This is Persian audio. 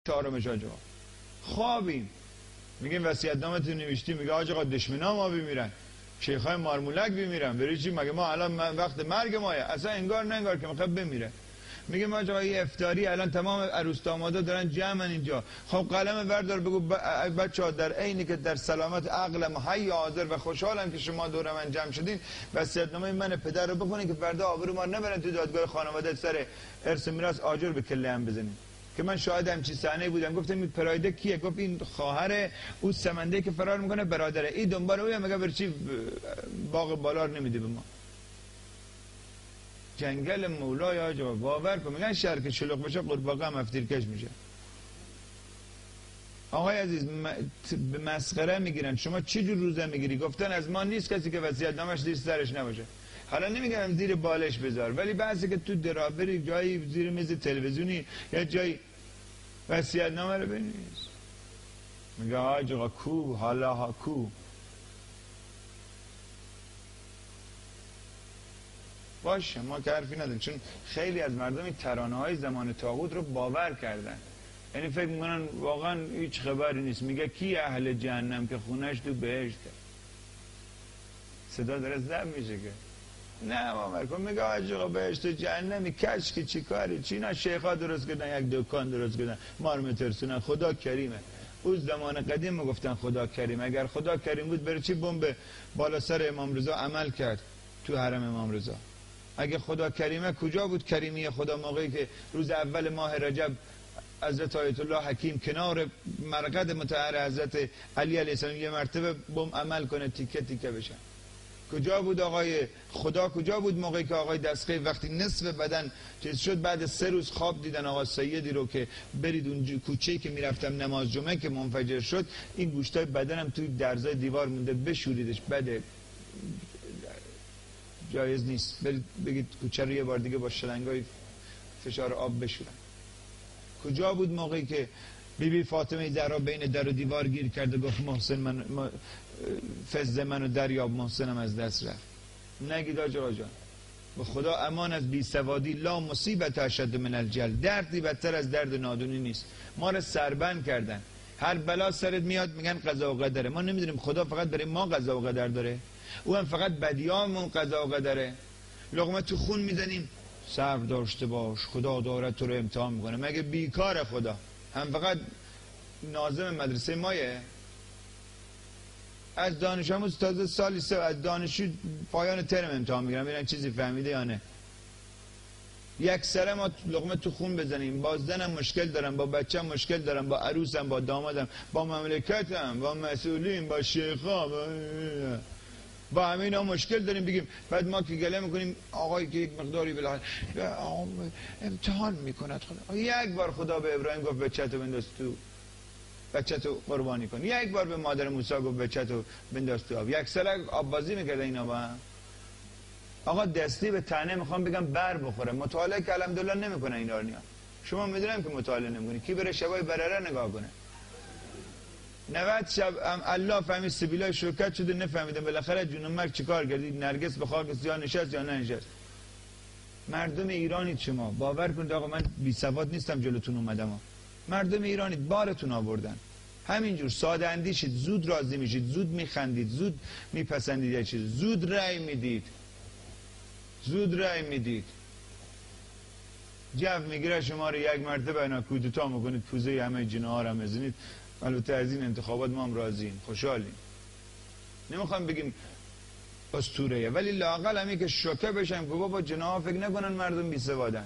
چهارمش آقا خوابیم، میگیم وصیت‌نامه‌تون نوشتی، میگه آقا دشمنا ما بمیرن، شیخای مارمولک بمیرن، بری چی؟ مگه ما الان وقت مرگ ماه، اصلا انگار نه انگار که میخواد بمیره. میگه ما آقا یه افطاری الان تمام عروس دامادا دارن جمعن اینجا، خب قلم بردار بگو بچه‌ها در عینی که در سلامت عقلم حی حاضر و خوشحالم که شما دور من جمع شدین، وصیت‌نامه من پدر رو بخونین که فردا آبرو ما نبرن تو دادگاه خانواده سر ارث میراث آجر به کله هم بزنین. که من شاهد همچین صحنه بودم. گفتم این پرایده کیه؟ گفت این خواهر اون سمنده که فرار میکنه برادره، این دنبال اوه، مگه بر چی باغ بالا رو نمیده به ما؟ جنگل مولای آجا باور کن، میگن شهر که شلوغ بشه قورباغه هم افتیرکش میشه. آقای عزیز به مسخره میگیرن. شما چه جور روزه میگیری؟ گفتن از ما نیست کسی که وصیت‌نامه‌اش زیر سرش نباشه. حالا نمیگم زیر بالش بذار، ولی بعضی که تو درابری جایی زیر میز تلویزیونی یا جایی وصیت‌نامه رو بنویس. میگه آقا کو حالا ها کو. باشه ما که حرفی نداریم، چون خیلی از مردم این ترانه‌های زمان طاغوت رو باور کردن، یعنی فکر میکنن واقعا هیچ خبری نیست. میگه کی اهل جهنم که خونش تو بهشته. صدا داره ضبط میشه که نه باور کن. میگه آقا بهشت جهنمی کش که چی کاری؟ چی اینا شیخا درست کردن، یک دکان درست کردن، ما رو میترسونن. خدا کریمه. اون زمان قدیم میگفتن خدا کریم. اگر خدا کریم بود برای چی بمب بالا سر امام رضا عمل کرد تو حرم امام رضا؟ اگه خدا کریمه کجا بود کریمی خدا موقعی که روز اول ماه رجب حضرت آیت الله حکیم کنار مرقد مطهر حضرت علی علیه السلام یه مرتبه بم عمل کنه تیکه تیکه بشن؟ کجا بود آقای خدا؟ کجا بود موقعی که آقای دستقی وقتی نصف بدن چیز شد، بعد 3 روز خواب دیدن آقا سیدی رو که برید اون کوچه‌ای که میرفتم نماز جمعه که منفجر شد، این گوشتای بدنم توی درزای دیوار مونده، بشوریدش، بده جایز نیست، برید بگید کوچه رو یه بار دیگه با شلنگای فشار آب بشورن. کجا بود موقعی که بیبی فاطمه زهرا بین در و دیوار گیر کرده گفت محسن من فز منو دریاب، محسنم از دست رفت؟ نگید آقا جان به خدا امان از بی سوادی. لا مصیبت اشد من الجهل، دردی بدتر از درد نادونی نیست. ما رو سربند کردن، هر بلا سرت میاد میگن قضا و قدره. ما نمیدونیم خدا فقط برای ما قضا و قدر داره، او هم فقط بدیامون قضا و قدره. لقمه تو خون میزنیم، صبر داشته باش خدا داره تو رو امتحان میکنه. مگه بیکار خدا؟ هم فقط ناظم مدرسه مایه؟ از دانش آموز تازه سالی 3 از دانشجو پایان ترم امتحان میگیرن ببینن چیزی فهمیده یا نه. یک سره ما لقمه تو خون بزنیم. با زنم مشکل دارم، با بچه‌م مشکل دارم، با عروسم، با دامادم، با مملکتم، با مسئولین، با شیخا، با همینا مشکل داریم بگیم. بعد ما که گله میکنیم آقایی که یک مقداری بالاخره امتحان میکند خدا. یک بار خدا به ابراهیم گفت بچه‌تو بنداز تو، بچه‌تو قربانی کن. یک بار به مادر موسی گفت بچه‌تو بنداز تو آب. یک سال آب بازی میکردن اینا با هم. آقا دستی به طعنه میخوام بگم بر بخوره. مطالعه که الحمدلله نمیکنه اینا رو. شما میدونم که مطالعه نمیکنی. کی بره شبای برره نگاه کنه؟ 90 شب الله فهمید سبیلای شرکت شده نفهمیدم بالاخره جون مرگ چیکار کردید؟ نرگس به خاک سیاه نشست یا ننشست؟ مردم ایرانید شما، باور کنید آقا من بی سواد نیستم جلوتون اومدم ها. مردم ایرانید، بارتون آوردن. همینجور ساده اندیشید، زود راضی میشید، زود میخندید، زود میپسندید یه چیز، زود رأی میدید، زود رأی میدید. جو میگیره شما رو یک مرتبه اینا کودتا میکنید، پوزه همه جناها رو میزنید. البته از این انتخابات ما هم راضییم، خوشحالیم. نمیخوام بگیم اسطوره‌ایه، ولی لااقل همین که شوکه بشم که بابا جناها فکر نکنن مردم بی سوادن.